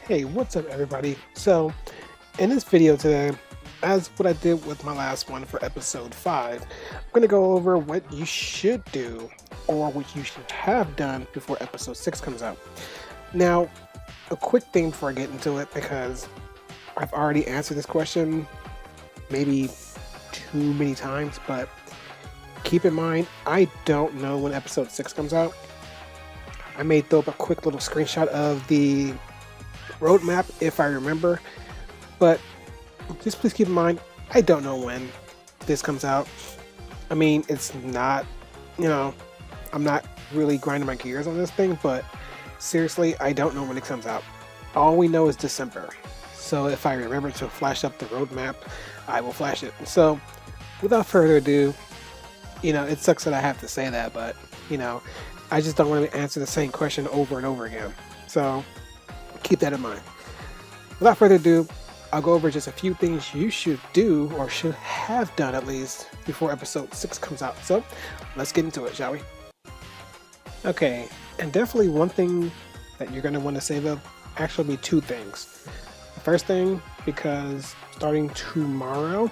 Hey, what's up everybody? So, in this video today, as what I did with my last one for episode 5, I'm going to go over what you should do or what you should have done before episode 6 comes out. Now, a quick thing before I get into it, because I've already answered this question maybe too many times, but keep in mind, I don't know when episode 6 comes out. I may throw up a quick little screenshot of the roadmap if I remember, but just please keep in mind, I don't know when this comes out. I mean, it's not, I'm not really grinding my gears on this thing, but seriously, I don't know when it comes out. All we know is December. So if I remember to flash up the roadmap, I will flash it. So without further ado, it sucks that I have to say that, but I just don't want to answer the same question over and over again. So keep that in mind. Without further ado, I'll go over just a few things you should do, or should have done at least, before episode 6 comes out. So let's get into it, shall we? Okay, and definitely one thing that you're going to want to save up, actually be two things. The first thing, because starting tomorrow,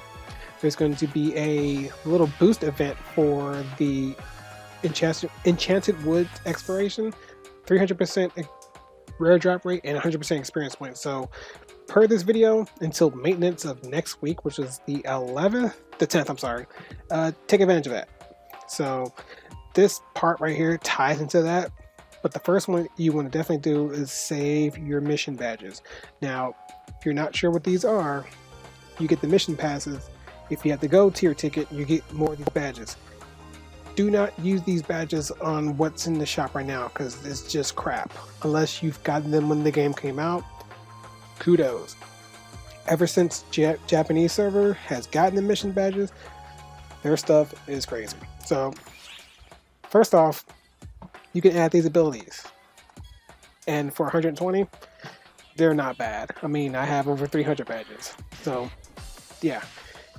there's going to be a little boost event for the Enchanted Woods exploration, 300% rare drop rate and 100% experience points. So per this video, until maintenance of next week, which is the 10th, I'm sorry, take advantage of that. So this part right here ties into that, but the first one you want to definitely do is save your mission badges. Now, if you're not sure what these are, you get the mission passes. If you have to go tier ticket, you get more of these badges. Do not use these badges on what's in the shop right now, because it's just crap. Unless you've gotten them when the game came out, kudos. Ever since Japanese server has gotten the mission badges, their stuff is crazy. So first off, you can add these abilities, and for 120, they're not bad. I mean, I have over 300 badges, so yeah.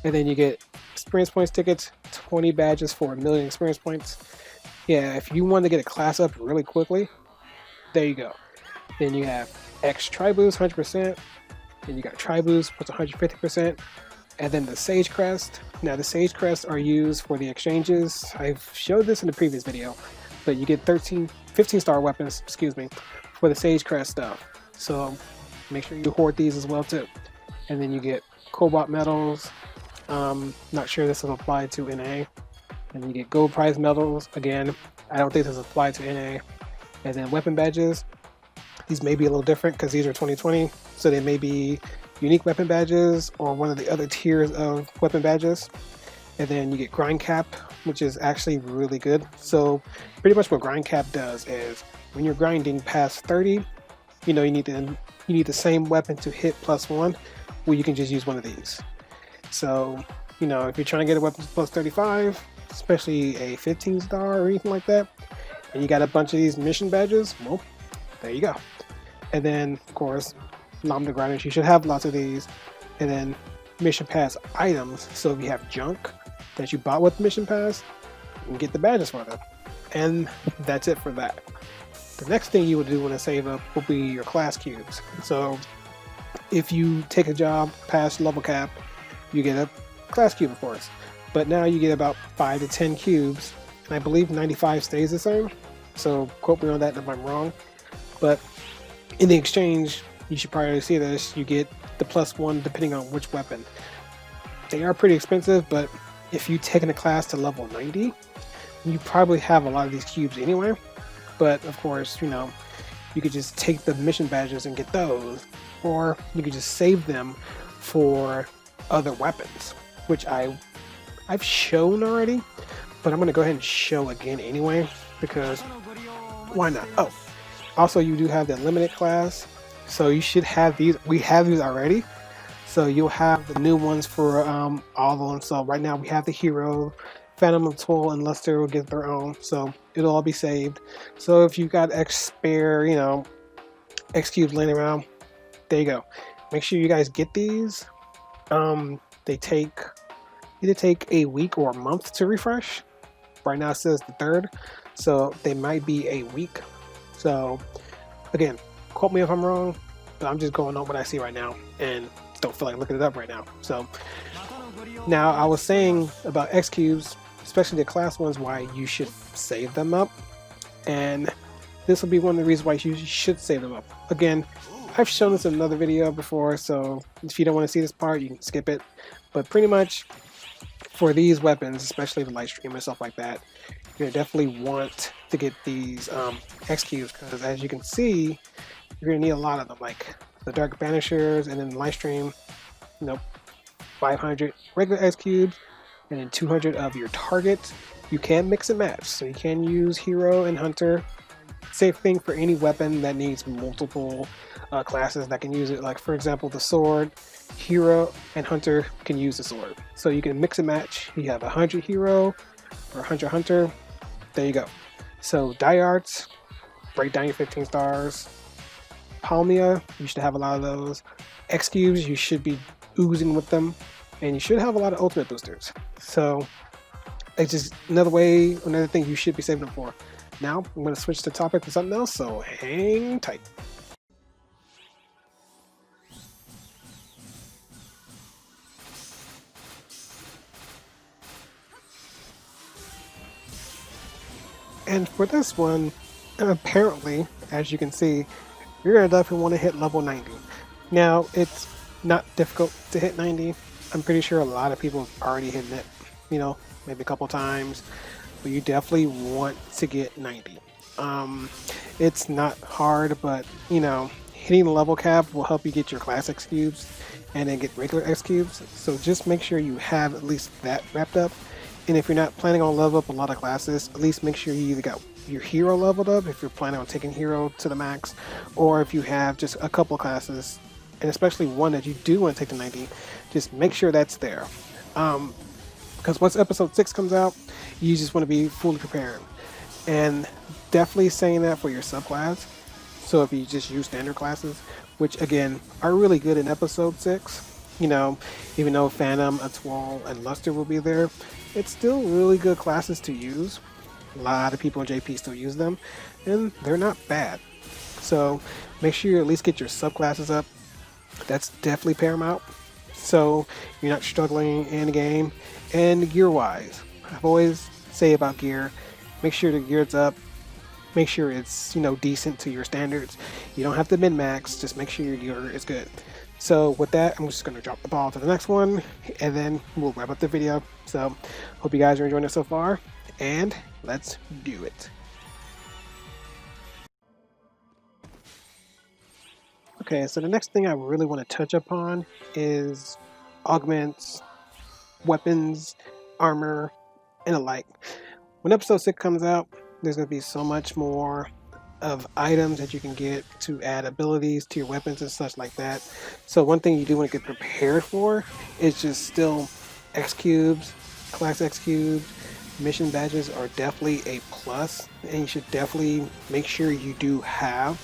And then you get experience points tickets, 20 badges for 1,000,000 experience points. Yeah, if you want to get a class up really quickly, there you go. Then you have X Triboost, 100%. Then you got Triboost, which is 150%. And then the Sage Crest. Now the Sage Crests are used for the exchanges. I've showed this in the previous video, but you get 15 star weapons, for the Sage Crest stuff. So make sure you hoard these as well too. And then you get Cobalt medals. Not sure this will apply to NA. And you get gold prize medals. Again, I don't think this applies to NA. And then weapon badges. These may be a little different because these are 2020, so they may be unique weapon badges or one of the other tiers of weapon badges. And then you get grind cap, which is actually really good. So pretty much what grind cap does is when you're grinding past 30, you need the same weapon to hit +1. Well, you can just use one of these. So, if you're trying to get a weapon plus 35, especially a 15 star or anything like that, and you got a bunch of these mission badges, well, there you go. And then, of course, Lambda grinders, you should have lots of these. And then mission pass items. So if you have junk that you bought with mission pass, you can get the badges for them. And that's it for that. The next thing you would do when to save up will be your class cubes. So if you take a job past level cap, you get a class cube, of course. But now you get about 5 to 10 cubes, and I believe 95 stays the same. So quote me on that if I'm wrong. But in the exchange, you should probably see this, you get the +1 depending on which weapon. They are pretty expensive, but if you've taken a class to level 90, you probably have a lot of these cubes anyway. But of course, you could just take the mission badges and get those, or you could just save them for other weapons, which I've shown already, but I'm going to go ahead and show again anyway, because why not? Oh, also you do have the limited class, so you should have these. We have these already, so you'll have the new ones for all of them. So right now we have the hero, Phantom of Toil, and Luster will get their own, so it'll all be saved. So if you've got X spare, X cubes laying around, there you go. Make sure you guys get these. They either take a week or a month to refresh. Right now it says the 3rd, so they might be a week. So again, quote me if I'm wrong, but I'm just going on what I see right now and don't feel like looking it up right now. So now I was saying about X cubes, especially the class ones, why you should save them up, and this will be one of the reasons why you should save them up. Again, I've shown this in another video before, so if you don't want to see this part, you can skip it. But pretty much for these weapons, especially the light stream and stuff like that, you're gonna definitely want to get these X cubes, because as you can see, you're gonna need a lot of them, like the Dark Banishers, and then the light stream, 500 regular X cubes, and then 200 of your target. You can mix and match, so you can use hero and hunter. Same thing for any weapon that needs multiple classes that can use it. Like for example, the sword, hero and hunter can use the sword. So you can mix and match. You have 100 hero or 100 hunter. There you go. So die arts, break down your 15 stars. Palmia, you should have a lot of those. X cubes, you should be oozing with them, and you should have a lot of ultimate boosters. So it's just another thing you should be saving them for. Now I'm going to switch the topic to something else, so hang tight. And for this one, apparently, as you can see, you're going to definitely want to hit level 90. Now, it's not difficult to hit 90. I'm pretty sure a lot of people have already hit it, maybe a couple times, but you definitely want to get 90. It's not hard, but hitting the level cap will help you get your class X cubes and then get regular X cubes. So just make sure you have at least that wrapped up. And if you're not planning on level up a lot of classes, at least make sure you either got your hero leveled up if you're planning on taking hero to the max, or if you have just a couple classes, and especially one that you do want to take to 90, just make sure that's there. Because once episode 6 comes out, you just want to be fully prepared. And definitely saying that for your subclass. So if you just use standard classes, which again are really good in episode 6, even though Phantom, Atoll, and Luster will be there, it's still really good classes to use. A lot of people in JP still use them, and they're not bad. So make sure you at least get your subclasses up. That's definitely paramount, so you're not struggling in the game. And gear wise, I've always say about gear, make sure the gear's up, make sure it's decent to your standards. You don't have to min-max, just make sure your gear is good. So with that, I'm just going to drop the ball to the next one, and then we'll wrap up the video. So hope you guys are enjoying it so far, and let's do it. Okay, so the next thing I really want to touch upon is augments, weapons, armor, and the like. When episode 6 comes out, there's going to be so much more of items that you can get to add abilities to your weapons and such like that. So one thing you do want to get prepared for is just still X cubes, class X cubes. Mission badges are definitely a plus, and you should definitely make sure you do have,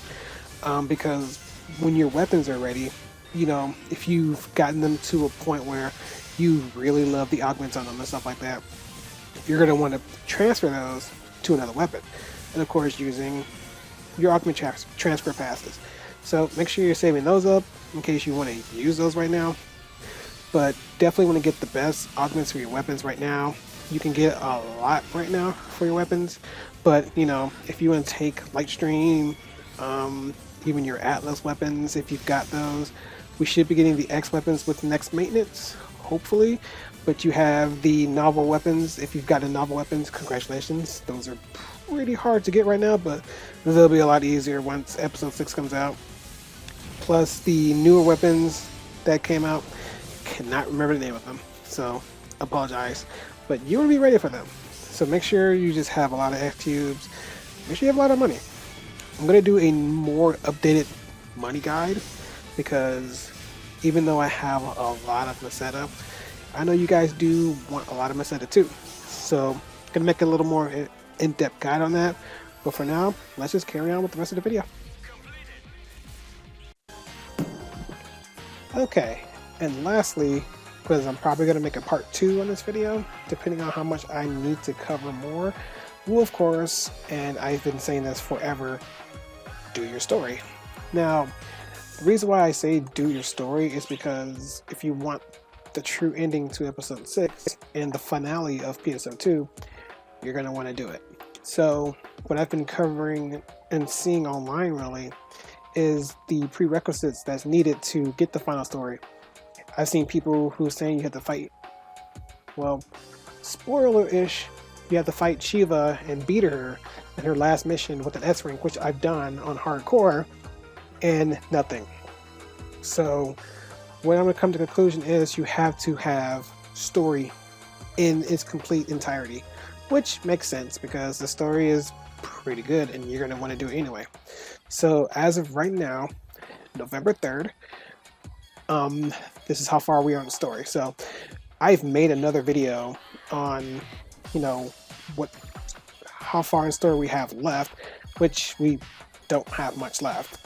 because when your weapons are ready, if you've gotten them to a point where you really love the augments on them and stuff like that, you're going to want to transfer those to another weapon, and of course using your augment transfer passes. So make sure you're saving those up in case you want to use those right now, but definitely want to get the best augments for your weapons right now. You can get a lot right now for your weapons, but if you want to take light stream, even your Atlas weapons, if you've got those, we should be getting the X weapons with next maintenance, hopefully. But you have the novel weapons. If you've got the novel weapons, congratulations. Those are pretty hard to get right now, but they'll be a lot easier once episode 6 comes out. Plus the newer weapons that came out, cannot remember the name of them, so apologize. But you want to be ready for them. So make sure you just have a lot of X cubes. Make sure you have a lot of money. I'm going to do a more updated money guide, because even though I have a lot of Meseta, I know you guys do want a lot of Meseta too. So I'm going to make a little more in-depth guide on that. But for now, let's just carry on with the rest of the video. Okay, and lastly, because I'm probably going to make a part 2 on this video, depending on how much I need to cover more, will of course, and I've been saying this forever, do your story. Now, The reason why I say do your story is because if you want the true ending to episode 6 and the finale of PSO 2, you're going to want to do it. So what I've been covering and seeing online really is the prerequisites that's needed to get the final story. I've seen people who are saying you have to fight, well, spoiler-ish, you have to fight Shiva and beat her in her last mission with an S rank, which I've done on hardcore, and nothing. So what I'm going to come to the conclusion is you have to have story in its complete entirety, which makes sense because the story is pretty good and you're going to want to do it anyway. So as of right now, November 3rd, this is how far we are in the story. So I've made another video on, how far in the story we have left, which we don't have much left.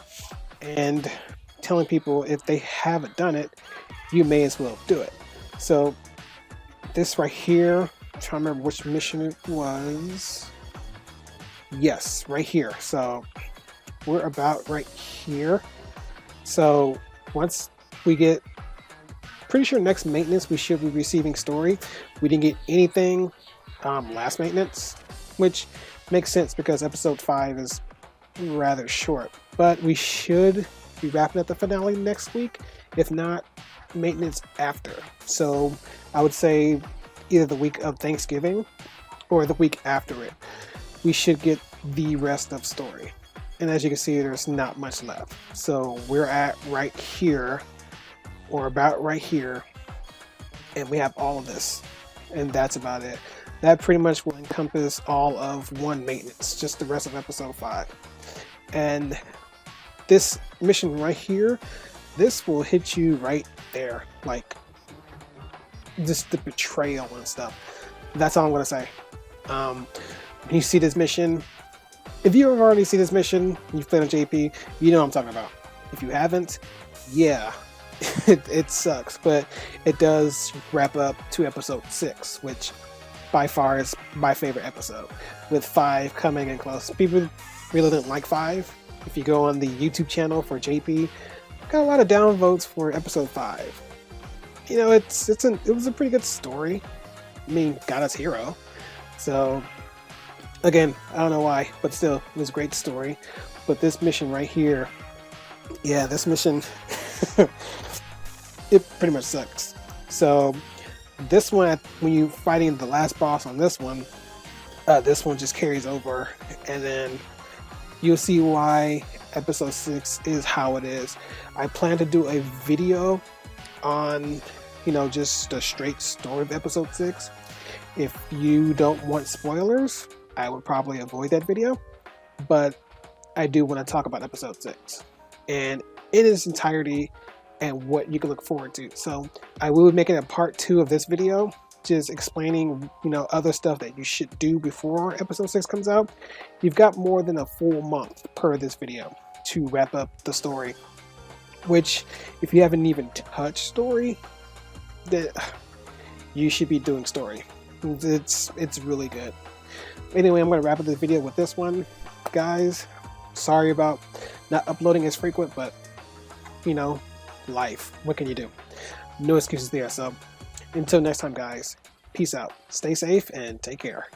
And telling people if they haven't done it, you may as well do it. So this right here, I'm trying to remember which mission it was. Yes, right here. So we're about right here. So once we get, pretty sure next maintenance we should be receiving story. We didn't get anything last maintenance, which makes sense because episode 5 is rather short, but we should be wrapping up the finale next week, if not maintenance after. So I would say either the week of Thanksgiving or the week after it, we should get the rest of story. And as you can see, there's not much left. So we're at right here, or about right here, and we have all of this, and that's about it. That pretty much will encompass all of one maintenance, just the rest of episode 5. And this mission right here, this will hit you right there, like just the betrayal and stuff. That's all I'm gonna say. When you see this mission, if you have already seen this mission, you've played on JP, you know what I'm talking about. If you haven't, yeah, it sucks, but it does wrap up to episode 6, which by far is my favorite episode, with 5 coming in close. People really didn't like 5. If you go on the YouTube channel for JP, got a lot of downvotes for episode 5. It was a pretty good story. I mean, got us hero. So again, I don't know why, but still, it was a great story. But this mission right here, yeah, this mission, it pretty much sucks. So this one, when you're fighting the last boss on this one just carries over, and then you'll see why episode 6 is how it is. I plan to do a video on, just the straight story of episode 6. If you don't want spoilers, I would probably avoid that video, but I do want to talk about episode 6 and in its entirety and what you can look forward to. So I will be making a part 2 of this video, just explaining, other stuff that you should do before episode 6 comes out. You've got more than a full month per this video to wrap up the story, which if you haven't even touched story, then you should be doing story. It's really good. Anyway, I'm going to wrap up this video with this one. Guys, sorry about not uploading as frequent, but life. What can you do? No excuses there. So until next time, guys, peace out. Stay safe and take care.